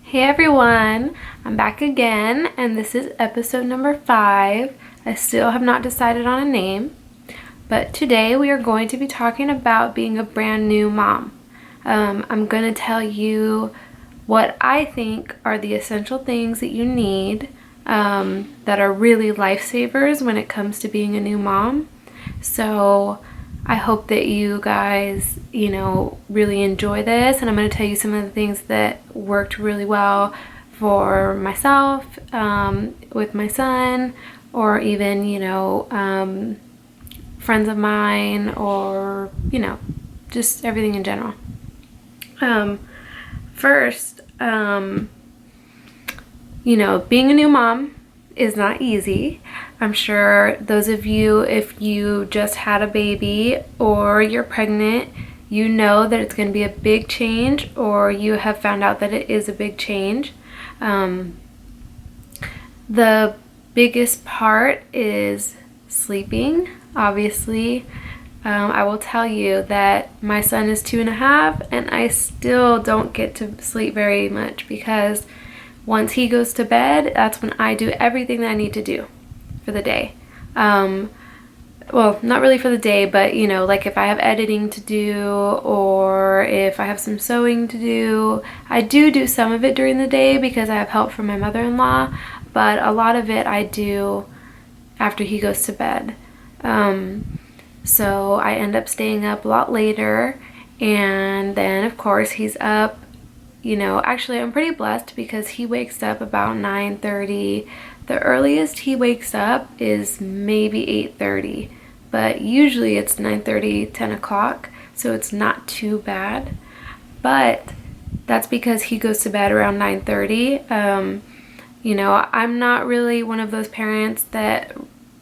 Hey everyone, I'm back again and this is episode number 5. I still have not decided on a name, but today we are going to be talking about being a brand new mom. I'm going to tell you what I think are the essential things that you need that are really lifesavers when it comes to being a new mom. So I hope that you guys, really enjoy this, and I'm going to tell you some of the things that worked really well for myself, with my son, or even, friends of mine, or, just everything in general. First, being a new mom is not easy. I'm sure those of you, if you just had a baby or you're pregnant, you know that it's going to be a big change, or you have found out that it is a big change. The biggest part is sleeping, obviously. I will tell you that my son is 2.5 and I still don't get to sleep very much, because once he goes to bed, that's when I do everything that I need to do for the day. Well, not really for the day, but like if I have editing to do, or if I have some sewing to do. I do some of it during the day because I have help from my mother-in-law, but a lot of it I do after he goes to bed. So I end up staying up a lot later, and then of course he's up. Actually I'm pretty blessed because he wakes up about 9:30. The earliest he wakes up is maybe 8:30, but usually it's 9:30, 10 o'clock, so it's not too bad. But that's because he goes to bed around 9:30. I'm not really one of those parents that,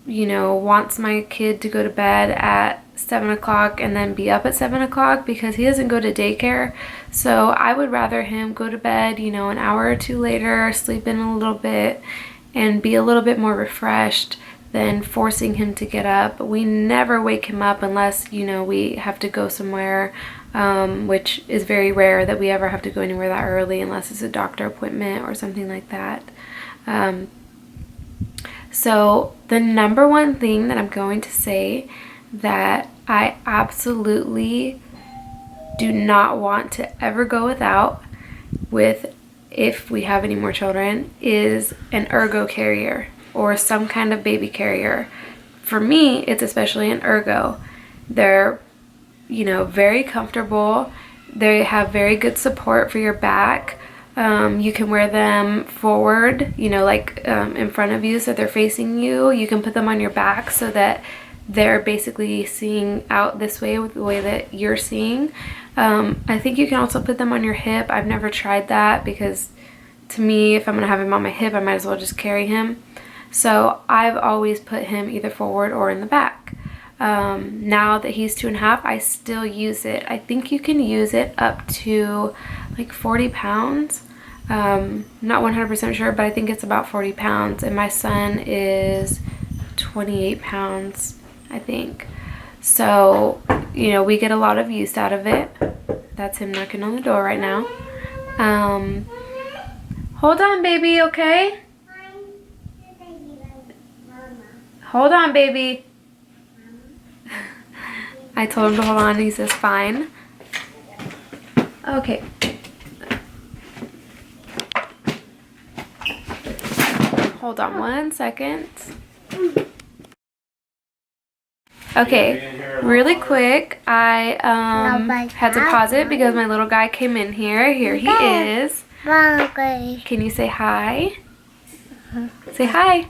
wants my kid to go to bed at 7 o'clock and then be up at 7 o'clock, because he doesn't go to daycare. So I would rather him go to bed, an hour or two later, sleep in a little bit, and be a little bit more refreshed than forcing him to get up. We never wake him up unless, we have to go somewhere, which is very rare that we ever have to go anywhere that early unless it's a doctor appointment or something like that. So the number one thing that I'm going to say that I absolutely do not want to ever go without if we have any more children is an Ergo Carrier or some kind of baby carrier. For me, it's especially an Ergo. They're, very comfortable. They have very good support for your back. You can wear them forward, in front of you, so they're facing you. You can put them on your back so that they're basically seeing out this way with the way that you're seeing. I think you can also put them on your hip. I've never tried that because to me, if I'm gonna have him on my hip, I might as well just carry him. So I've always put him either forward or in the back. Now that he's 2.5, I still use it. I think you can use it up to like 40 pounds. Not 100% sure, but I think it's about 40 pounds. And my son is 28 pounds, I think. So, we get a lot of use out of it. That's him knocking on the door right now. Hold on, baby, okay? Hold on, baby. I told him to hold on, and he says fine. Okay. Hold on 1 second. Okay, really quick, I had to pause it because my little guy came in here. Here he is. Can you say hi? Say hi.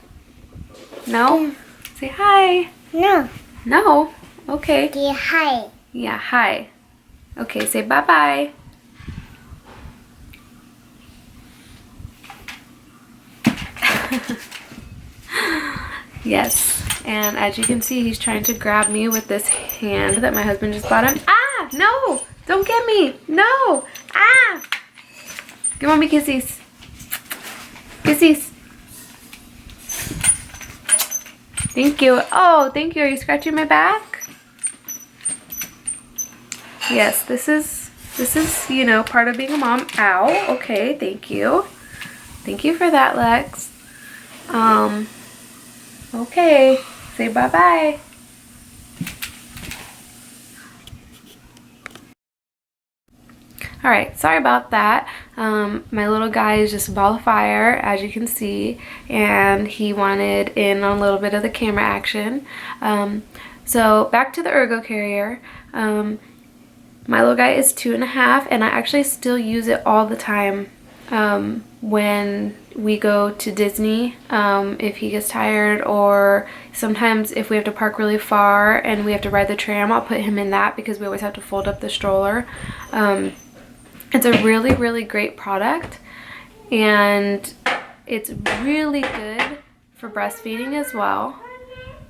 No? Say hi. No. No? Okay. Say hi. Yeah, hi. Okay, say bye-bye. Yes, and as you can see, he's trying to grab me with this hand that my husband just bought him. Ah, no, don't get me. No, ah. Give mommy kissies. Kissies. Thank you. Oh, thank you. Are you scratching my back? Yes, this is This is, you know, part of being a mom. Ow. Okay, thank you. Thank you for that, Lex. Okay. Say bye-bye. All right, sorry about that. My little guy is just a ball of fire, as you can see, and he wanted in on a little bit of the camera action. So back to the Ergo Carrier. My little guy is 2.5, and I actually still use it all the time when we go to Disney, if he gets tired, or sometimes if we have to park really far and we have to ride the tram, I'll put him in that because we always have to fold up the stroller. It's a really, really great product, and it's really good for breastfeeding as well.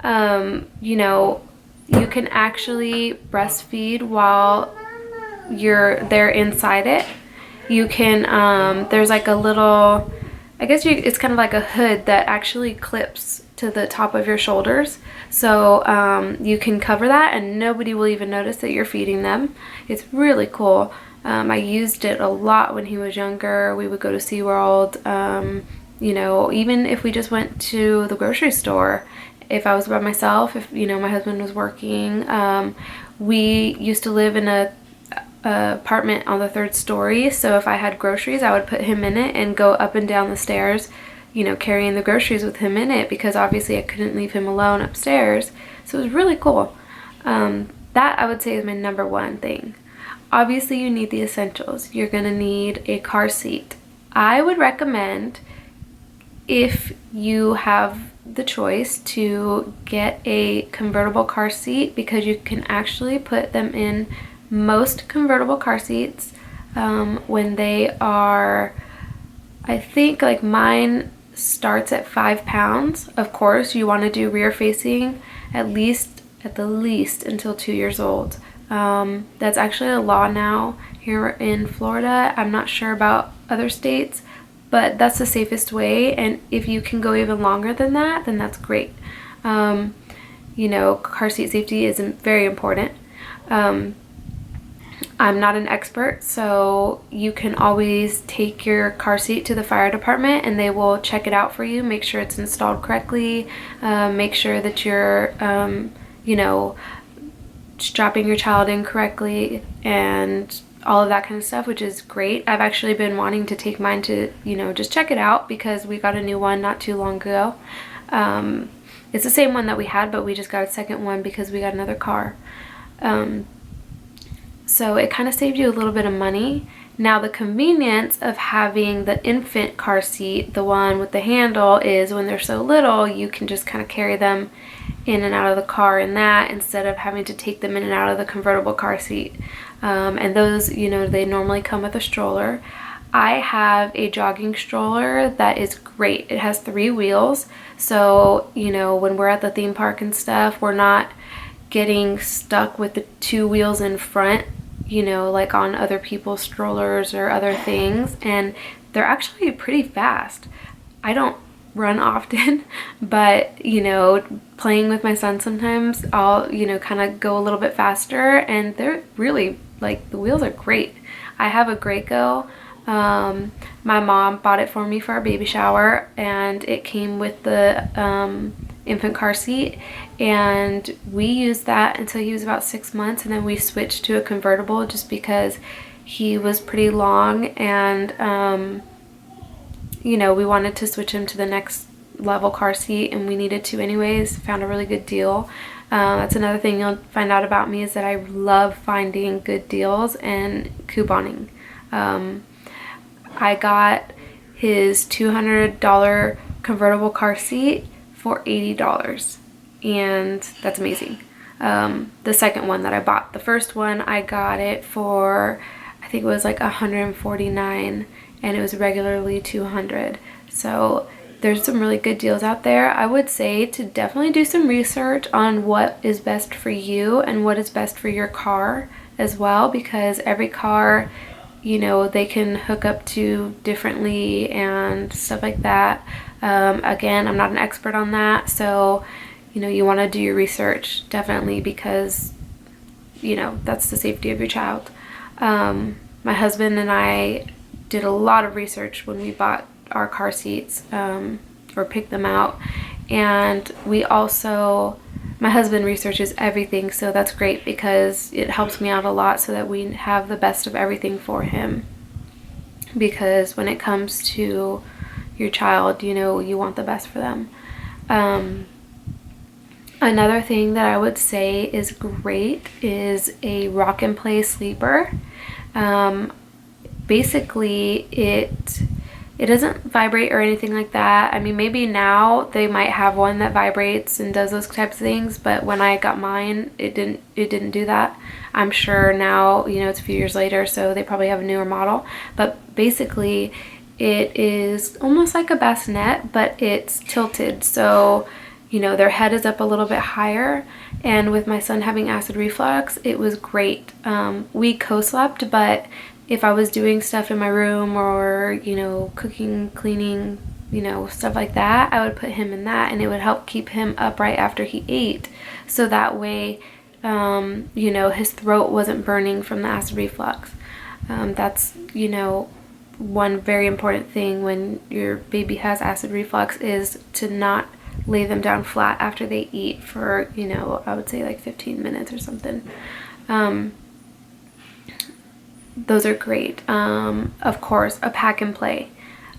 You know, you can actually breastfeed while they're inside it. You can, there's like a little, I guess it's kind of like a hood that actually clips to the top of your shoulders. So you can cover that and nobody will even notice that you're feeding them. It's really cool. I used it a lot when he was younger. We would go to SeaWorld, you know, even if we just went to the grocery store. If I was by myself, if, you know, my husband was working, we used to live in a apartment on the 3rd story, so if I had groceries, I would put him in it and go up and down the stairs, you know, carrying the groceries with him in it, because obviously I couldn't leave him alone upstairs. So it was really cool. That I would say is my #1 thing. Obviously you need the essentials. You're gonna need a car seat. I would recommend, if you have the choice, to get a convertible car seat, because you can actually put them in most convertible car seats when they are, I think like mine starts at 5 pounds. Of course you want to do rear facing at the least until 2 years old. That's actually a law now here in Florida. I'm not sure about other states, but that's the safest way, and if you can go even longer than that, then that's great. You know, car seat safety is very important. I'm not an expert, so you can always take your car seat to the fire department and they will check it out for you, make sure it's installed correctly, make sure that you're, you know, strapping your child in correctly and all of that kind of stuff, which is great. I've actually been wanting to take mine to, you know, just check it out, because we got a new one not too long ago. It's the same one that we had, but we just got a second one because we got another car. So it kind of saved you a little bit of money. Now the convenience of having the infant car seat, the one with the handle, is when they're so little, you can just kind of carry them in and out of the car in that, instead of having to take them in and out of the convertible car seat. And those, you know, they normally come with a stroller. I have a jogging stroller that is great. It has 3 wheels, so, you know, when we're at the theme park and stuff, we're not getting stuck with the 2 wheels in front, you know, like on other people's strollers or other things. And they're actually pretty fast. I don't run often, but, you know, playing with my son sometimes, I'll, you know, kind of go a little bit faster, and they're really, like, the wheels are great. I have a Graco. My mom bought it for me for our baby shower, and it came with the infant car seat, and we used that until he was about 6 months, and then we switched to a convertible just because he was pretty long, and you know, we wanted to switch him to the next level car seat, and we needed to anyways. Found a really good deal. That's another thing you'll find out about me, is that I love finding good deals and couponing. I got his $200 convertible car seat for $80, and that's amazing. The second one that I bought. The first one, I got it for, I think it was like $149, and it was regularly $200. So there's some really good deals out there. I would say to definitely do some research on what is best for you and what is best for your car as well, because every car, you know, they can hook up to differently and stuff like that. Again, I'm not an expert on that, so, you know, you want to do your research definitely, because, you know, that's the safety of your child. My husband and I did a lot of research when we bought our car seats, or picked them out. And we also, my husband researches everything, so that's great because it helps me out a lot so that we have the best of everything for him. Because when it comes to your child, you know, you want the best for them. Another thing that I would say is great is a rock and play sleeper. Basically, it doesn't vibrate or anything like that. I mean, maybe now they might have one that vibrates and does those types of things, but when I got mine, it didn't do that. I'm sure now, you know, it's a few years later, so they probably have a newer model. But basically, it is almost like a bassinet, but it's tilted. So, you know, their head is up a little bit higher. And with my son having acid reflux, it was great. We co-slept, but if I was doing stuff in my room or, you know, cooking, cleaning, you know, stuff like that, I would put him in that, and it would help keep him upright after he ate. So that way, you know, his throat wasn't burning from the acid reflux. That's, you know, one very important thing when your baby has acid reflux is to not lay them down flat after they eat for, you know, I would say like 15 minutes or something. Those are great. Of course, a pack and play.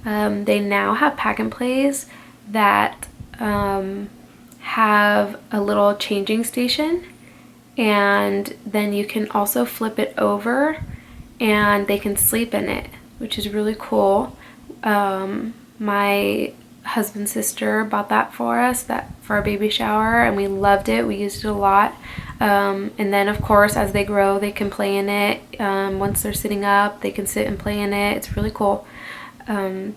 They now have pack and plays that have a little changing station, and then you can also flip it over and they can sleep in it, which is really cool. My husband's sister bought that for us, that for our baby shower, and we loved it. We used it a lot. And then of course, as they grow, they can play in it. Once they're sitting up, they can sit and play in it. It's really cool. And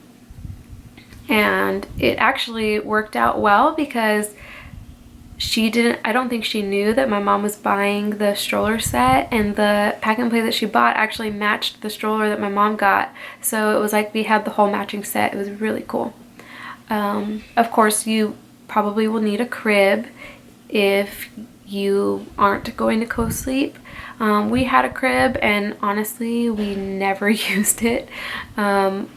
it actually worked out well because I don't think she knew that my mom was buying the stroller set, and the pack and play that she bought actually matched the stroller that my mom got. So it was like we had the whole matching set. It was really cool. Of course, you probably will need a crib if you aren't going to co-sleep. We had a crib, and honestly, we never used it.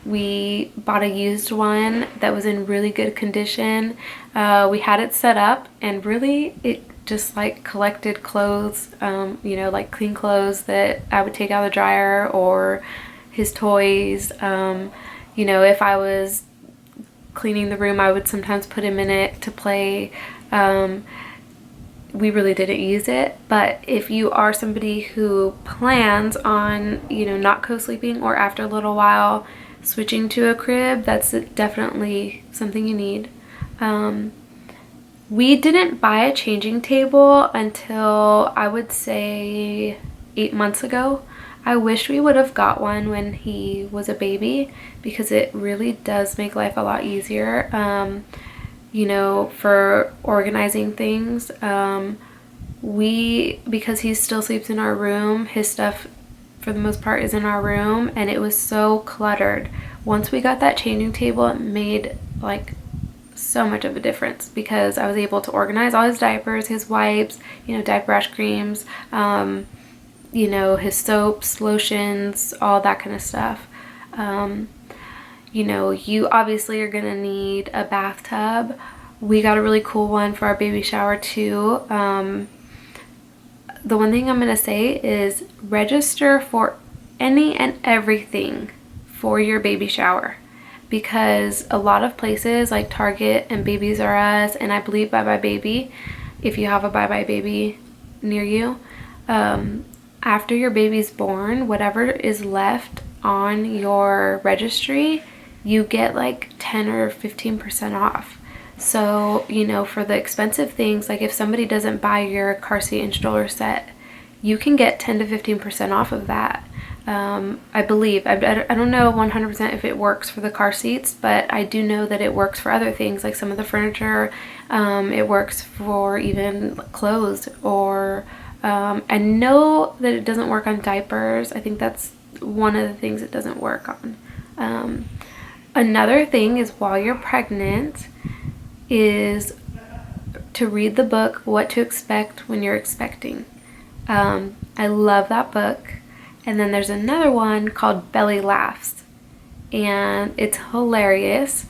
We bought a used one that was in really good condition. We had it set up, and really it just like collected clothes, you know, like clean clothes that I would take out of the dryer, or his toys. You know, if I was cleaning the room, I would sometimes put him in it to play. We really didn't use it, but if you are somebody who plans on, you know, not co-sleeping, or after a little while switching to a crib, that's definitely something you need. We didn't buy a changing table until I would say 8 months ago. I wish we would have got one when he was a baby, because it really does make life a lot easier. You know, for organizing things. Because he still sleeps in our room, his stuff for the most part is in our room, and it was so cluttered. Once we got that changing table, it made like so much of a difference, because I was able to organize all his diapers, his wipes, you know, diaper rash creams, you know, his soaps, lotions, all that kind of stuff. You know, you obviously are gonna need a bathtub. We got a really cool one for our baby shower too. The one thing I'm gonna say is register for any and everything for your baby shower, because a lot of places like Target and Babies R Us, and I believe Bye Bye Baby, if you have a Bye Bye Baby near you, after your baby's born, whatever is left on your registry, you get like 10 or 15% off. So, you know, for the expensive things, like if somebody doesn't buy your car seat and stroller set, you can get 10 to 15% off of that. I believe. I don't know 100% if it works for the car seats, but I do know that it works for other things, like some of the furniture. It works for even clothes, or I know that it doesn't work on diapers. I think that's one of the things it doesn't work on. Another thing is, while you're pregnant, is to read the book What to Expect When You're Expecting. I love that book. And then there's another one called Belly Laughs, and it's hilarious.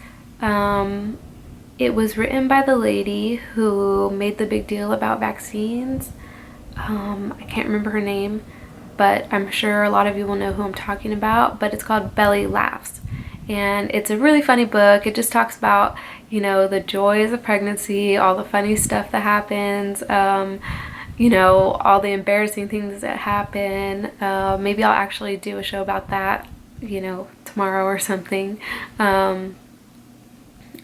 It was written by the lady who made the big deal about vaccines. I can't remember her name, but I'm sure a lot of you will know who I'm talking about. But it's called Belly Laughs, and it's a really funny book. It just talks about, you know, the joys of pregnancy, all the funny stuff that happens, you know, all the embarrassing things that happen. Maybe I'll actually do a show about that, you know, tomorrow or something.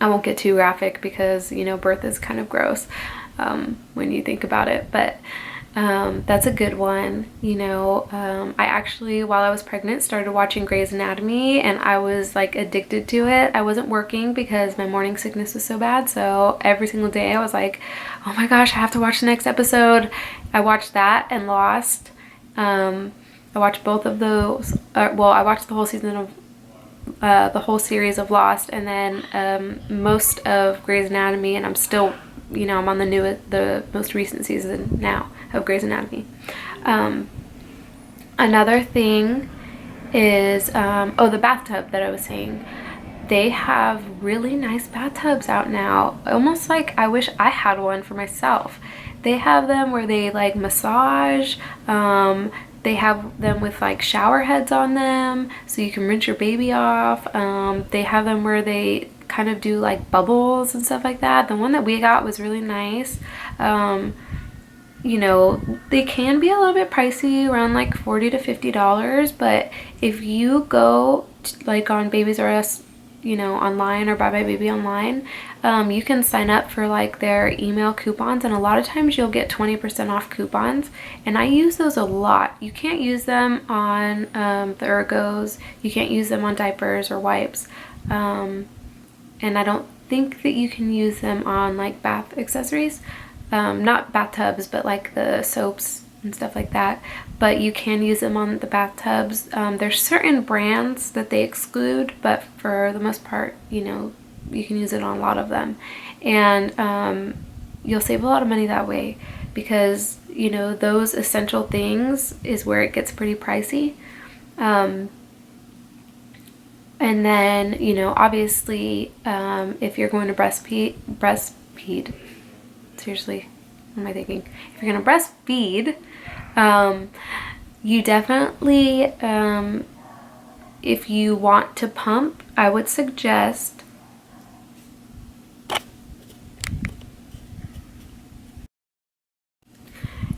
I won't get too graphic because, you know, birth is kind of gross when you think about it, but that's a good one. You know, I actually, while I was pregnant, started watching Grey's Anatomy, and I was like addicted to it. I wasn't working because my morning sickness was so bad, so every single day I was like, oh my gosh, I have to watch the next episode. I watched that and Lost. I watched both of those. Well, I watched the whole season of the whole series of Lost, and then most of Grey's Anatomy, and I'm still, you know, I'm on the most recent season now of Grey's Anatomy. Another thing is, the bathtub that I was saying. They have really nice bathtubs out now. Almost like I wish I had one for myself. They have them where they like massage. They have them with like shower heads on them so you can rinse your baby off. They have them where they kind of do like bubbles and stuff like that. The one that we got was really nice. You know, they can be a little bit pricey, around like $40 to $50, but if you go like on Babies R Us, you know, online, or Buy My Baby online, you can sign up for like their email coupons, and a lot of times you'll get 20% off coupons, and I use those a lot. You can't use them on the Ergos, you can't use them on diapers or wipes, and I don't think that you can use them on like bath accessories, not bathtubs, but like the soaps and stuff like that, but you can use them on the bathtubs. There's certain brands that they exclude, but for the most part, you know, you can use it on a lot of them, and you'll save a lot of money that way, because, you know, those essential things is where it gets pretty pricey. And then, you know, obviously, if you're going to breastfeed, seriously, what am I thinking? If you're going to breastfeed, you definitely, if you want to pump, I would suggest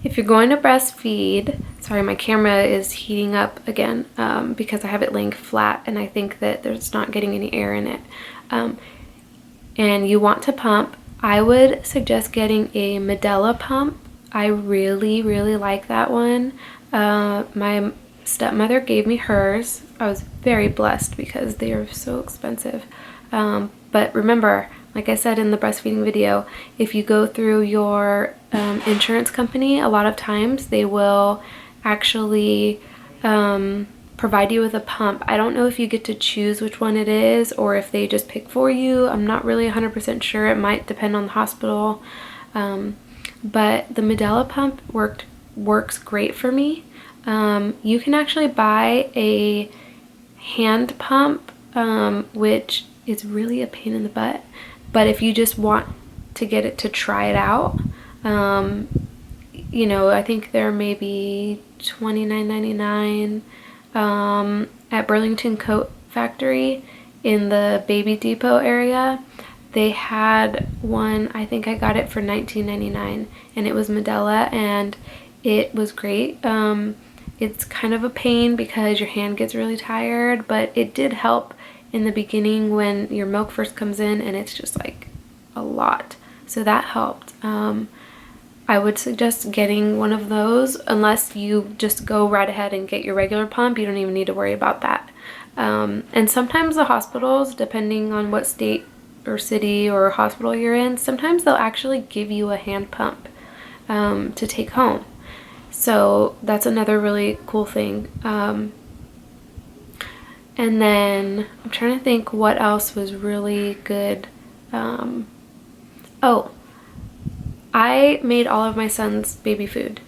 if you're going to breastfeed, sorry, my camera is heating up again because I have it laying flat and I think that there's not getting any air in it. And you want to pump, I would suggest getting a Medela pump. I really, really like that one. My stepmother gave me hers. I was very blessed because they are so expensive. But remember, like I said in the breastfeeding video, if you go through your insurance company, a lot of times they will actually provide you with a pump. I don't know if you get to choose which one it is or if they just pick for you. I'm not really 100% sure. It might depend on the hospital. But the Medela pump works great for me. You can actually buy a hand pump, which is really a pain in the butt. But if you just want to get it to try it out, you know, I think they're maybe $29.99 at Burlington Coat Factory in the Baby Depot area. They had one, I think I got it for $19.99, and it was Medela, and it was great. It's kind of a pain because your hand gets really tired, but it did help in the beginning when your milk first comes in and it's just like a lot. So that helped. I would suggest getting one of those unless you just go right ahead and get your regular pump. You don't even need to worry about that. And sometimes the hospitals, depending on what state or city or hospital you're in, sometimes they'll actually give you a hand pump to take home. So that's another really cool thing. And then I'm trying to think what else was really good. Oh, I made all of my son's baby food.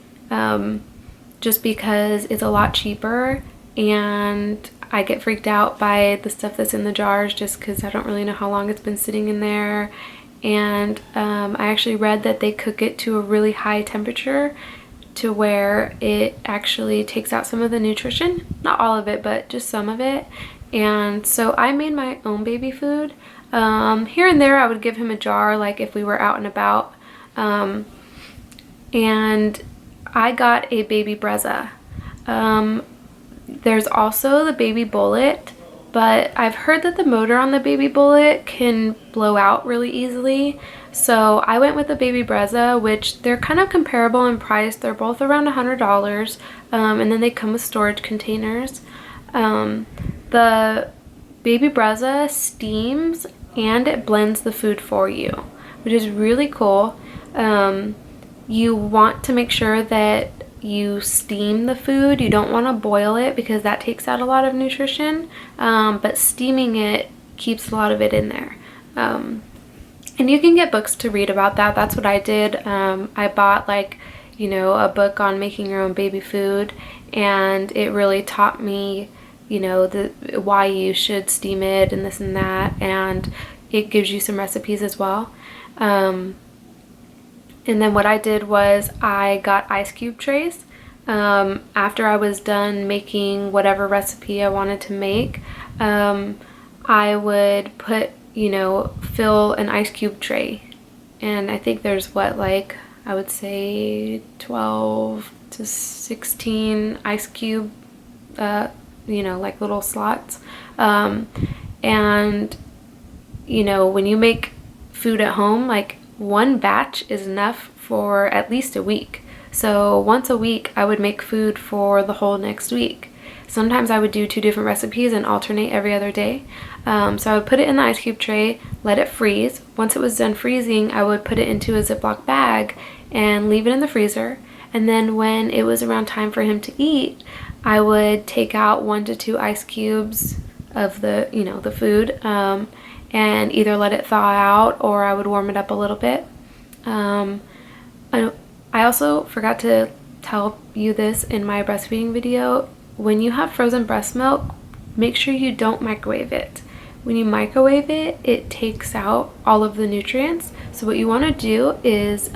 just because it's a lot cheaper, and I get freaked out by the stuff that's in the jars just because I don't really know how long it's been sitting in there. And I actually read that they cook it to a really high temperature to where it actually takes out some of the nutrition, not all of it, but just some of it. And so I made my own baby food. Here and there I would give him a jar, like if we were out and about. And I got a baby Brezza. There's also the baby Bullet, but I've heard that the motor on the baby Bullet can blow out really easily. So I went with the baby Brezza, which they're kind of comparable in price. They're both around $100, and then they come with storage containers. The baby Brezza steams and it blends the food for you, which is really cool. You want to make sure that you steam the food. You don't want to boil it because that takes out a lot of nutrition, but steaming it keeps a lot of it in there. And you can get books to read about that. That's what I did. I bought like, you know, a book on making your own baby food, and it really taught me, you know, why you should steam it and this and that, and it gives you some recipes as well. And then what I did was I got ice cube trays. After I was done making whatever recipe I wanted to make, I would put, you know, fill an ice cube tray. And I think there's what, like, I would say 12 to 16 ice cube, you know, like little slots. And, you know, when you make food at home, like, one batch is enough for at least a week. So once a week I would make food for the whole next week. Sometimes I would do 2 different recipes and alternate every other day. So I would put it in the ice cube tray, let it freeze. Once it was done freezing, I would put it into a Ziploc bag and leave it in the freezer. And then when it was around time for him to eat, I would take out 1 to 2 ice cubes of the, you know, the food, and either let it thaw out or I would warm it up a little bit. I also forgot to tell you this in my breastfeeding video. When you have frozen breast milk, make sure you don't microwave it. When you microwave it, it takes out all of the nutrients. So what you want to do is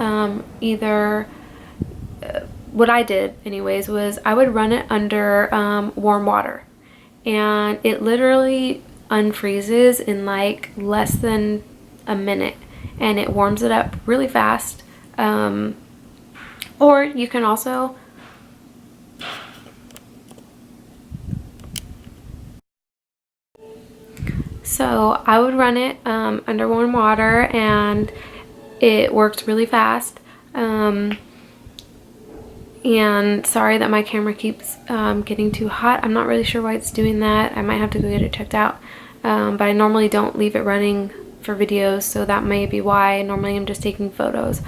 what I did anyways was I would run it under warm water, and it literally unfreezes in like less than a minute, and it warms it up really fast. Or you can also so I would run it under warm water, and it worked really fast. And sorry that my camera keeps getting too hot. I'm not really sure why it's doing that. I might have to go get it checked out. But I normally don't leave it running for videos, so that may be why. Normally I'm just taking photos.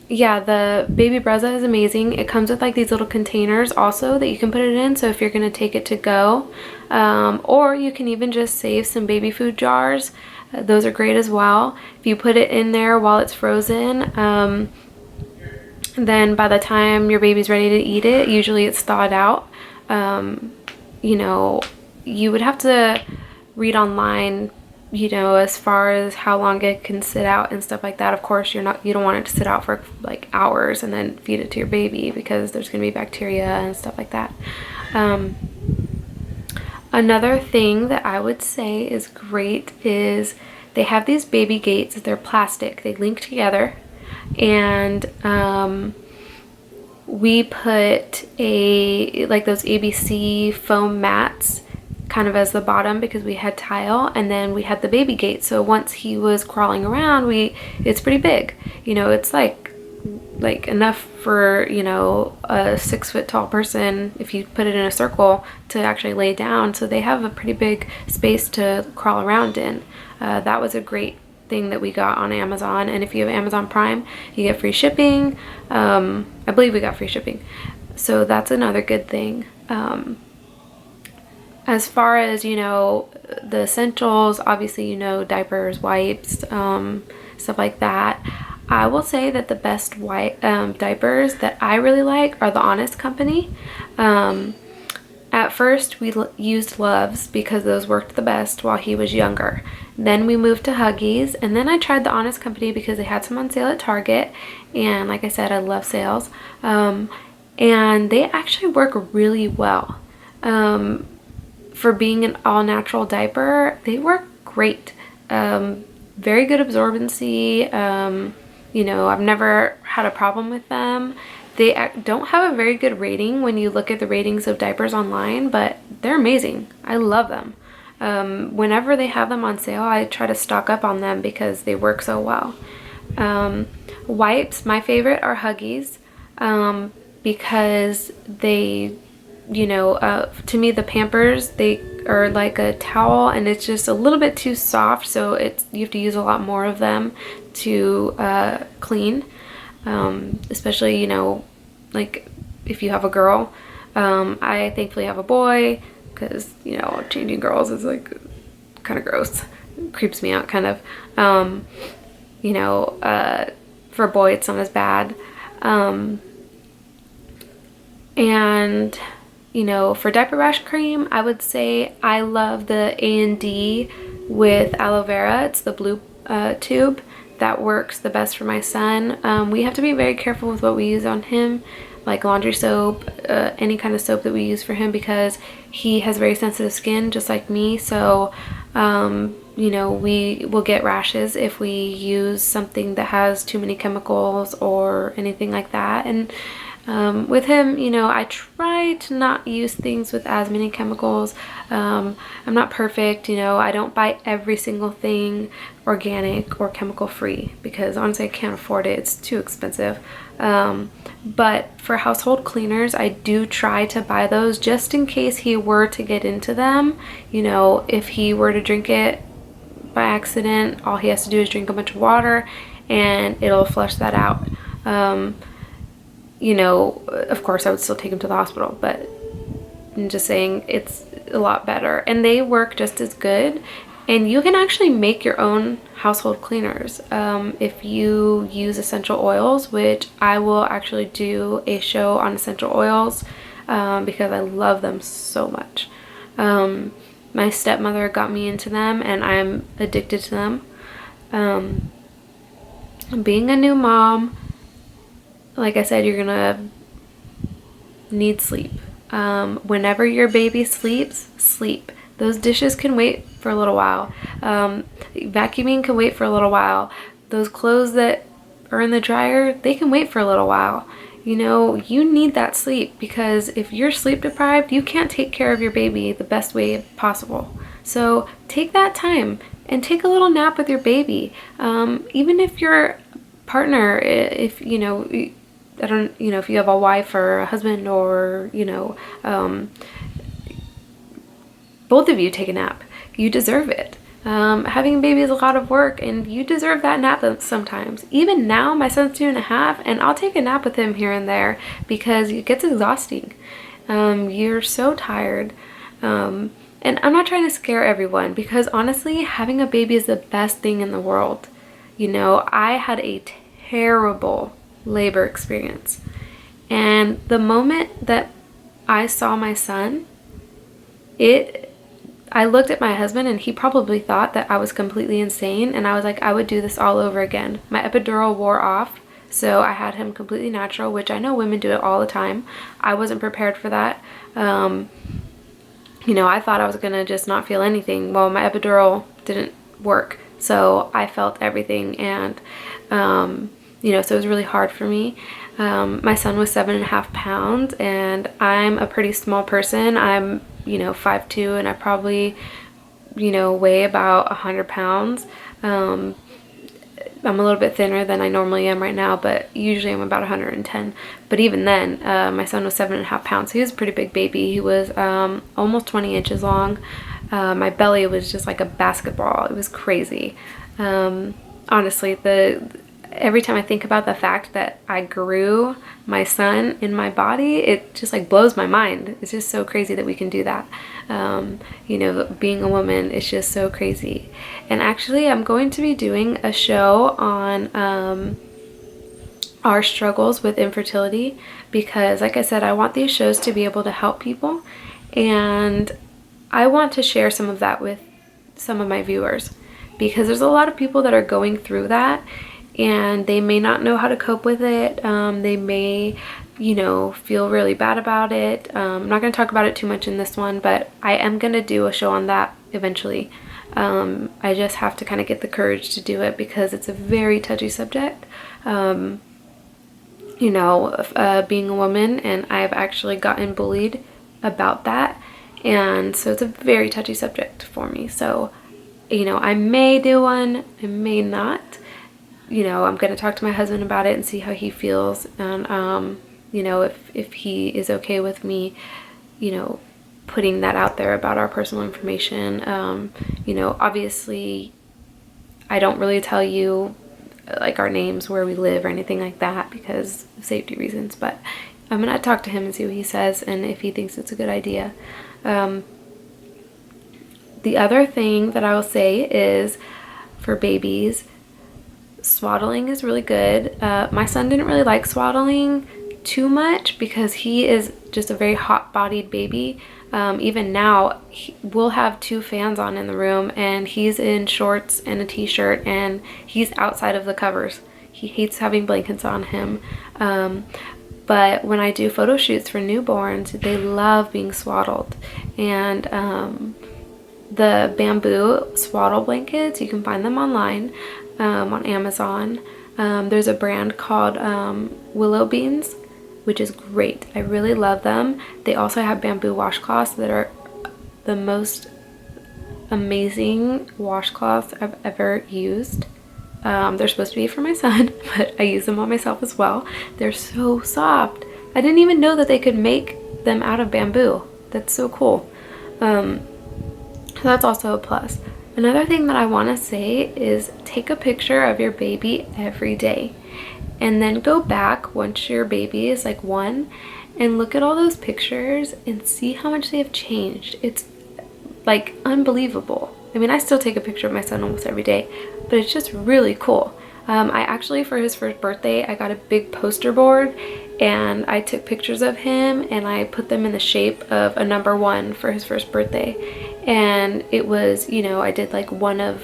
Yeah, the baby Brezza is amazing. It comes with like these little containers also that you can put it in, so if you're going to take it to go, or you can even just save some baby food jars. Those are great as well. If you put it in there while it's frozen, then by the time your baby's ready to eat it, usually it's thawed out. You know, you would have to read online, you know, as far as how long it can sit out and stuff like that. Of course, you don't want it to sit out for like hours and then feed it to your baby, because there's going to be bacteria and stuff like that. Another thing that I would say is great is they have these baby gates. They're plastic. They link together, and we put like those ABC foam mats kind of as the bottom because we had tile, and then we had the baby gate. So once he was crawling around, it's pretty big. You know, it's like enough for, you know, a 6 foot tall person, if you put it in a circle, to actually lay down. So they have a pretty big space to crawl around in. That was a great thing that we got on Amazon, and if you have Amazon Prime, you get free shipping. I believe we got free shipping, so that's another good thing. As far as, you know, the essentials, obviously, you know, diapers, wipes, stuff like that. I will say that the best white diapers that I really like are the Honest Company. At first, we used Loves because those worked the best while he was younger. Then we moved to Huggies, and then I tried the Honest Company because they had some on sale at Target, and like I said, I love sales. And they actually work really well. For being an all-natural diaper, they work great. Very good absorbency. You know, I've never had a problem with them. They don't have a very good rating when you look at the ratings of diapers online, but they're amazing. I love them. Whenever they have them on sale, I try to stock up on them because they work so well. Wipes, my favorite are Huggies, because they, you know, to me the Pampers, they are like a towel and it's just a little bit too soft, so you have to use a lot more of them to clean. Especially, you know, like if you have a girl. I thankfully have a boy because, you know, changing girls is like kind of gross. It creeps me out kind of. You know, for a boy it's not as bad. And, you know, for diaper rash cream, I would say I love the A&D with aloe vera. It's the blue tube. That works the best for my son. We have to be very careful with what we use on him, like laundry soap, any kind of soap that we use for him, because he has very sensitive skin just like me. So you know, we will get rashes if we use something that has too many chemicals or anything like that. And with him, you know, I try to not use things with as many chemicals. I'm not perfect, you know, I don't buy every single thing organic or chemical free because honestly I can't afford it. It's too expensive. But for household cleaners, I do try to buy those just in case he were to get into them. You know, if he were to drink it by accident, all he has to do is drink a bunch of water and it'll flush that out. You know, of course I would still take him to the hospital, but I'm just saying it's a lot better and they work just as good. And you can actually make your own household cleaners if you use essential oils, which I will actually do a show on essential oils because I love them so much. My stepmother got me into them and I'm addicted to them. Being a new mom, like I said, you're gonna need sleep. Whenever your baby sleeps, sleep. Those dishes can wait for a little while. Vacuuming can wait for a little while. Those clothes that are in the dryer, they can wait for a little while. You know, you need that sleep because if you're sleep deprived, you can't take care of your baby the best way possible. So take that time and take a little nap with your baby. Even if your partner, if you know, I don't, you know, if you have a wife or a husband or, you know, both of you take a nap. You deserve it. Having a baby is a lot of work and you deserve that nap sometimes. Even now, my son's 2.5 and I'll take a nap with him here and there because it gets exhausting. You're so tired. And I'm not trying to scare everyone because honestly, having a baby is the best thing in the world. You know, I had a terrible labor experience. And the moment that I saw my son, I looked at my husband and he probably thought that I was completely insane, and I was like, I would do this all over again. My epidural wore off, so I had him completely natural, which I know women do it all the time. I wasn't prepared for that. You know, I thought I was gonna just not feel anything. Well, my epidural didn't work, so I felt everything, and you know, so it was really hard for me. My son was 7.5 pounds and I'm a pretty small person. I'm, you know, 5'2", and I probably, you know, weigh about 100 pounds. I'm a little bit thinner than I normally am right now, but usually I'm about 110. But even then, my son was 7.5 pounds. He was a pretty big baby. He was almost 20 inches long. My belly was just like a basketball. It was crazy. Honestly, every time I think about the fact that I grew my son in my body, it just like blows my mind. It's just so crazy that we can do that. You know, being a woman is just so crazy. And actually, I'm going to be doing a show on our struggles with infertility, because like I said, I want these shows to be able to help people, and I want to share some of that with some of my viewers, because there's a lot of people that are going through that and they may not know how to cope with it. They may, you know, feel really bad about it. I'm not going to talk about it too much in this one, but I am going to do a show on that eventually. I just have to kind of get the courage to do it because it's a very touchy subject. You know, being a woman, and I've actually gotten bullied about that, and so it's a very touchy subject for me. So, you know, I may do one, I may not. You know, I'm going to talk to my husband about it and see how he feels, and you know, if he is okay with me, you know, putting that out there about our personal information. You know, obviously I don't really tell you like our names, where we live, or anything like that because of safety reasons, but I'm gonna talk to him and see what he says and if he thinks it's a good idea. The other thing that I will say is, for babies, swaddling is really good. My son didn't really like swaddling too much because he is just a very hot-bodied baby. Even now, we'll have 2 fans on in the room, and he's in shorts and a t-shirt, and he's outside of the covers. He hates having blankets on him. But when I do photo shoots for newborns, they love being swaddled. And the bamboo swaddle blankets, you can find them online on Amazon. There's a brand called Willow Beans, which is great. I really love them. They also have bamboo washcloths that are the most amazing washcloths I've ever used. They're supposed to be for my son, but I use them on myself as well. They're so soft. I didn't even know that they could make them out of bamboo. That's so cool. So that's also a plus. Another thing that I want to say is take a picture of your baby every day, and then go back once your baby is like 1 and look at all those pictures and see how much they have changed. It's like unbelievable. I mean, I still take a picture of my son almost every day, but it's just really cool. I actually, for his first birthday, I got a big poster board and I took pictures of him and I put them in the shape of a number 1 for his first birthday. And it was, you know, I did like one of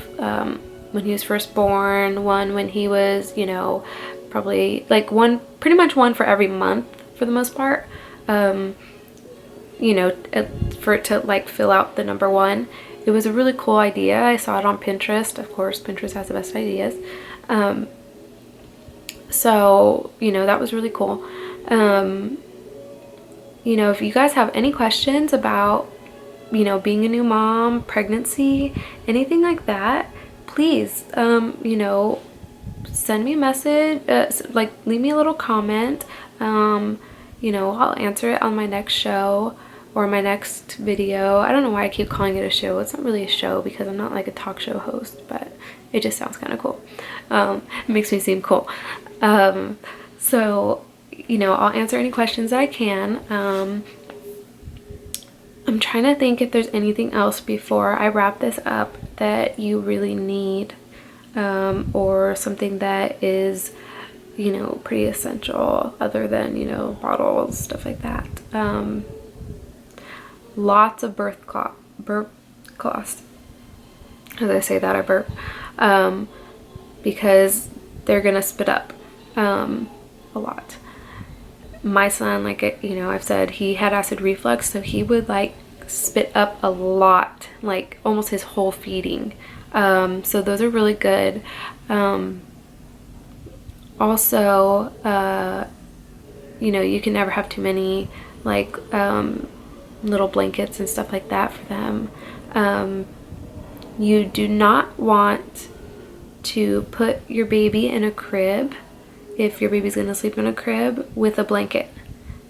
when he was first born, one when he was, you know, probably like one, pretty much one for every month for the most part. You know, for it to like fill out the number 1. It was a really cool idea. I saw it on Pinterest. Of course, Pinterest has the best ideas. So, you know, that was really cool. You know, if you guys have any questions about, you know, being a new mom, pregnancy, anything like that, please, you know, send me a message, like leave me a little comment. You know, I'll answer it on my next show or my next video. I don't know why I keep calling it a show. It's not really a show because I'm not like a talk show host, but it just sounds kind of cool. It makes me seem cool. So, you know, I'll answer any questions that I can. I'm trying to think if there's anything else before I wrap this up that you really need, or something that is, you know, pretty essential other than, you know, bottles, stuff like that. Lots of burp cloths. As I say that, I burp. Because they're gonna spit up a lot. My son, like, you know, I've said he had acid reflux, so he would like spit up a lot, like almost his whole feeding. So those are really good. Also, you know, you can never have too many like little blankets and stuff like that for them. You do not want to put your baby in a crib, if your baby's gonna sleep in a crib, with a blanket,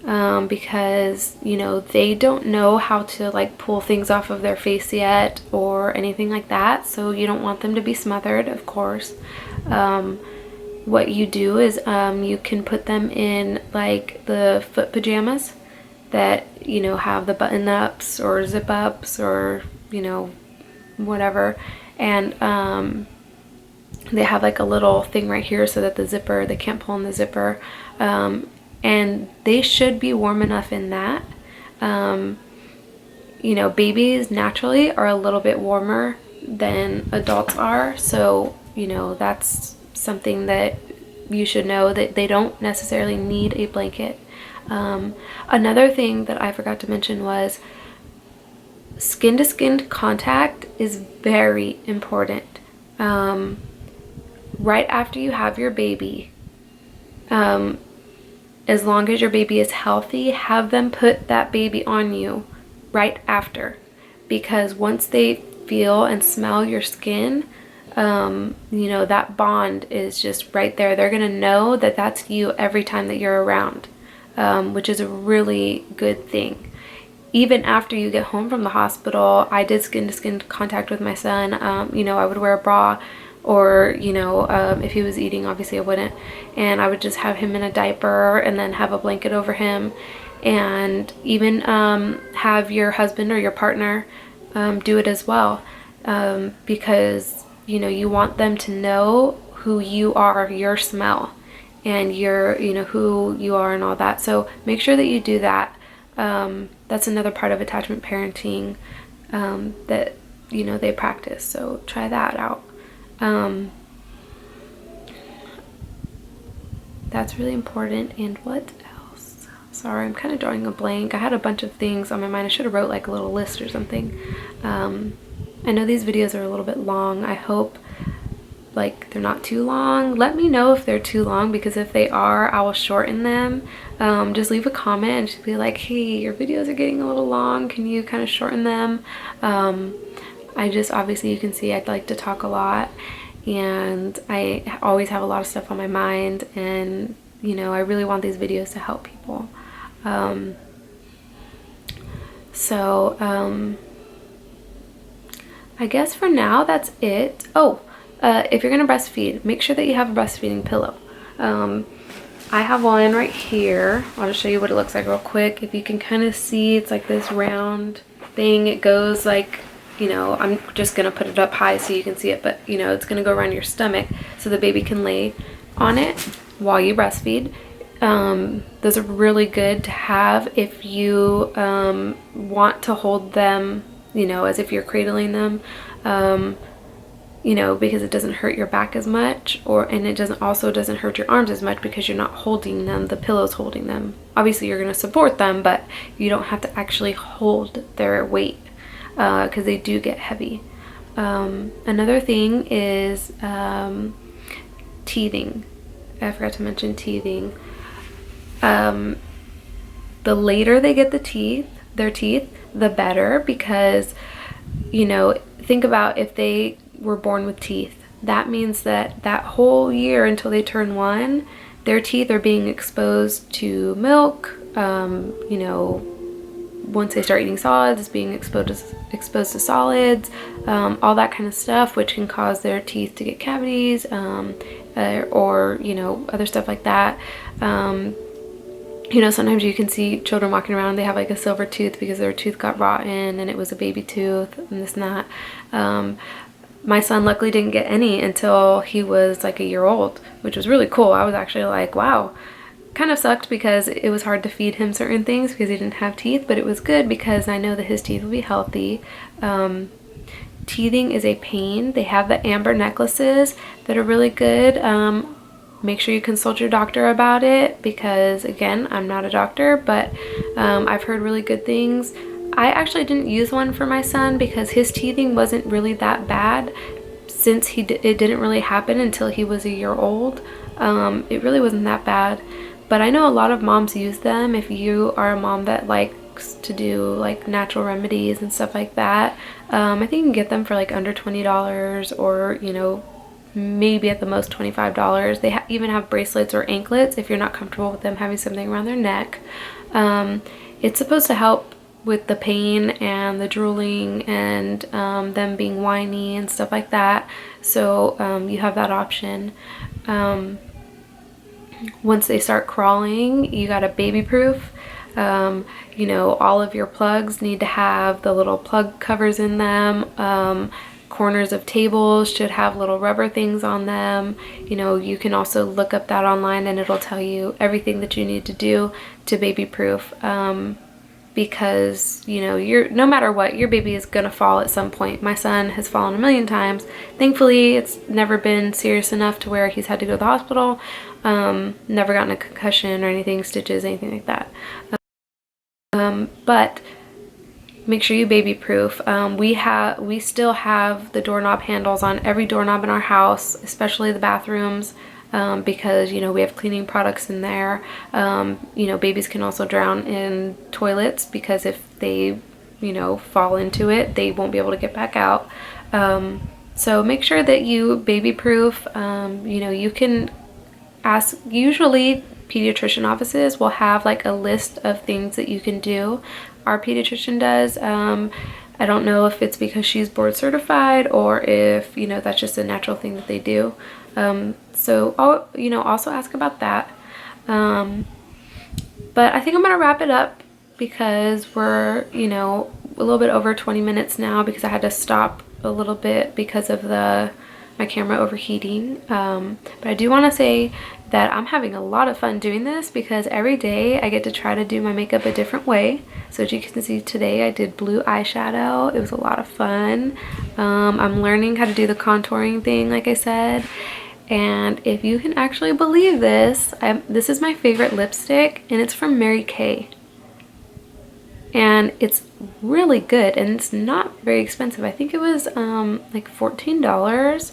because, you know, they don't know how to like pull things off of their face yet or anything like that, so you don't want them to be smothered, of course. What you do is you can put them in like the foot pajamas that, you know, have the button ups or zip ups or, you know, whatever, and They have like a little thing right here so that they can't pull in the zipper. And they should be warm enough in that. You know, babies naturally are a little bit warmer than adults are. So, you know, that's something that you should know, that they don't necessarily need a blanket. Another thing that I forgot to mention was skin to skin contact is very important. Right after you have your baby, as long as your baby is healthy, have them put that baby on you right after, because once they feel and smell your skin, you know, that bond is just right there. They're gonna know that that's you every time that you're around, which is a really good thing. Even after you get home from the hospital, I did skin to skin contact with my son. You know, I would wear a bra, or, you know, if he was eating, obviously I wouldn't, and I would just have him in a diaper and then have a blanket over him. And even have your husband or your partner do it as well, because, you know, you want them to know who you are, your smell, and your, you know, who you are and all that. So make sure that you do that. That's another part of attachment parenting that, you know, they practice. So try that out. That's really important. And what else? Sorry, I'm kind of drawing a blank. I had a bunch of things on my mind. I should have wrote like a little list or something. I know these videos are a little bit long. I hope like they're not too long. Let me know if they're too long, because if they are, I will shorten them. Just leave a comment and just be like, hey, your videos are getting a little long, can you kind of shorten them? I just, obviously you can see I'd like to talk a lot, and I always have a lot of stuff on my mind, and, you know, I really want these videos to help people. I guess for now that's it. If you're gonna breastfeed, make sure that you have a breastfeeding pillow. I have one right here. I'll just show you what it looks like real quick. If you can kind of see, it's like this round thing. It goes like, you know, I'm just gonna put it up high so you can see it, but, you know, it's gonna go around your stomach so the baby can lay on it while you breastfeed. Those are really good to have if you want to hold them, you know, as if you're cradling them, you know, because it doesn't hurt your back as much, and it doesn't hurt your arms as much, because you're not holding them, the pillow's holding them. Obviously you're going to support them, but you don't have to actually hold their weight, because they do get heavy. Another thing is teething. I forgot to mention teething. The later they get their teeth, the better, because, you know, think about if they were born with teeth. That means that that whole year until they turn 1, their teeth are being exposed to milk. You know, once they start eating solids, it's being exposed to solids, all that kind of stuff, which can cause their teeth to get cavities, or, you know, other stuff like that. You know, sometimes you can see children walking around, they have like a silver tooth because their tooth got rotten and it was a baby tooth and this and that. My son luckily didn't get any until he was like a year old, which was really cool. I was actually like, wow. Kind of sucked because it was hard to feed him certain things because he didn't have teeth, but it was good because I know that his teeth will be healthy. Teething is a pain. They have the amber necklaces that are really good. Make sure you consult your doctor about it because, again, I'm not a doctor, but I've heard really good things. I actually didn't use one for my son because his teething wasn't really that bad, since it didn't really happen until he was a year old. It really wasn't that bad, but I know a lot of moms use them. If you are a mom that likes to do like natural remedies and stuff like that, I think you can get them for like under $20, or, you know, maybe at the most $25. They even have bracelets or anklets if you're not comfortable with them having something around their neck. It's supposed to help with the pain and the drooling and them being whiny and stuff like that. So you have that option. Once they start crawling, you got a baby proof. You know, all of your plugs need to have the little plug covers in them. corners of tables should have little rubber things on them. You know, you can also look up that online and it'll tell you everything that you need to do to baby proof, because, you know, no matter what, your baby is gonna fall at some point. My son has fallen a million times. Thankfully, it's never been serious enough to where he's had to go to the hospital. Never gotten a concussion or anything, stitches, anything like that. But make sure you baby proof. We still have the doorknob handles on every doorknob in our house, especially the bathrooms, because, you know, we have cleaning products in there. You know, babies can also drown in toilets because if they, you know, fall into it, they won't be able to get back out. So make sure that you baby proof. You know, you can ask, usually pediatrician offices will have like a list of things that you can do. Our pediatrician does. I don't know if it's because she's board certified or if, you know, that's just a natural thing that they do. So I'll, you know, also ask about that. But I think I'm gonna wrap it up because we're, you know, a little bit over 20 minutes now because I had to stop a little bit because of my camera overheating. But I do want to say that I'm having a lot of fun doing this because every day I get to try to do my makeup a different way. So as you can see, today I did blue eyeshadow. It was a lot of fun. I'm learning how to do the contouring thing, like I said. And if you can actually believe this, this is my favorite lipstick and it's from Mary Kay. And it's really good and it's not very expensive. I think it was like $14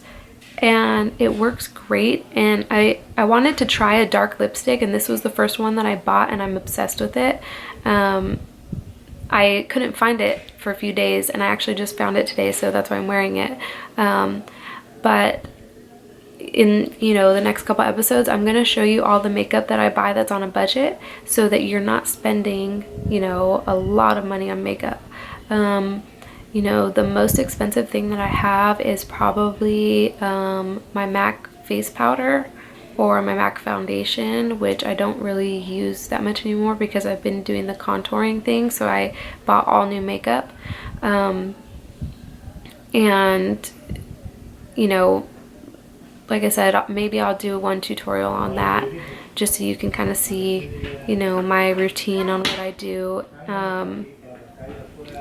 and it works great. And I wanted to try a dark lipstick and this was the first one that I bought and I'm obsessed with it. I couldn't find it for a few days and I actually just found it today, so that's why I'm wearing it. But in, you know, the next couple episodes I'm going to show you all the makeup that I buy that's on a budget so that you're not spending, you know, a lot of money on makeup. You know, the most expensive thing that I have is probably my MAC face powder or my MAC foundation, which I don't really use that much anymore because I've been doing the contouring thing, so I bought all new makeup. And you know, like I said, maybe I'll do one tutorial on that just so you can kind of see, you know, my routine on what I do,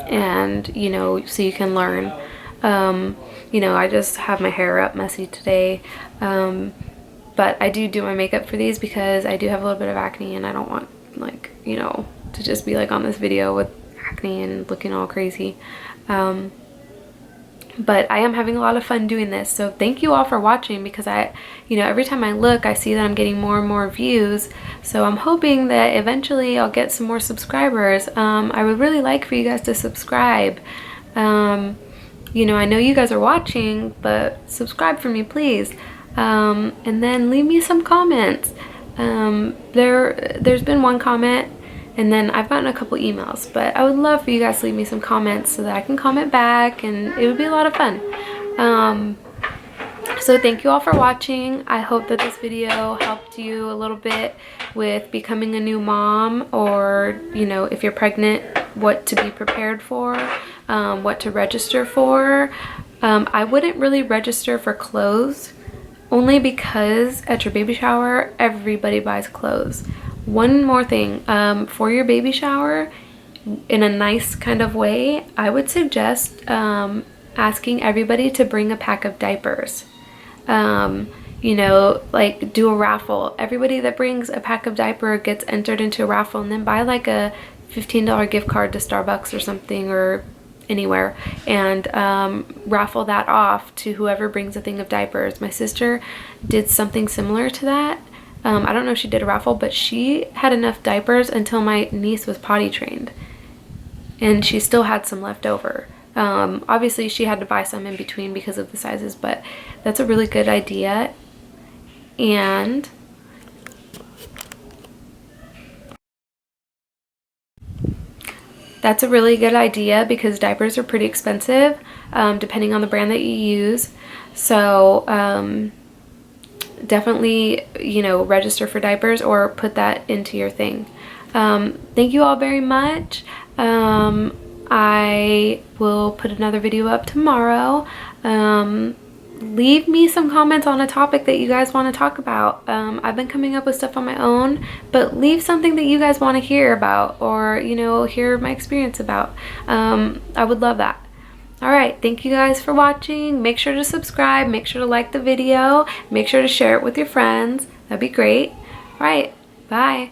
and, you know, so you can learn. You know, I just have my hair up messy today, but I do my makeup for these because I do have a little bit of acne and I don't want, like, you know, to just be like on this video with acne and looking all crazy. But I am having a lot of fun doing this, so thank you all for watching because you know, every time I look I see that I'm getting more and more views, so I'm hoping that eventually I'll get some more subscribers. I would really like for you guys to subscribe. You know, I know you guys are watching, but subscribe for me, please. And then leave me some comments. There's been one comment and then I've gotten a couple emails, but I would love for you guys to leave me some comments so that I can comment back and it would be a lot of fun. So thank you all for watching. I hope that this video helped you a little bit with becoming a new mom, or, you know, if you're pregnant, what to be prepared for, what to register for. I wouldn't really register for clothes only because at your baby shower, everybody buys clothes. One more thing, for your baby shower, in a nice kind of way, I would suggest asking everybody to bring a pack of diapers. You know, like do a raffle. Everybody that brings a pack of diaper gets entered into a raffle, and then buy like a $15 gift card to Starbucks or something, or anywhere, and raffle that off to whoever brings a thing of diapers. My sister did something similar to that. I don't know if she did a raffle, but she had enough diapers until my niece was potty trained, and she still had some left over. Obviously she had to buy some in between because of the sizes, but that's a really good idea. And that's a really good idea because diapers are pretty expensive, depending on the brand that you use. So definitely, you know, register for diapers or put that into your thing. Thank you all very much. I will put another video up tomorrow. Leave me some comments on a topic that you guys want to talk about. I've been coming up with stuff on my own, but leave something that you guys want to hear about, or, you know, hear my experience about. I would love that. All right, thank you guys for watching. Make sure to subscribe, make sure to like the video, make sure to share it with your friends. That'd be great. All right, bye.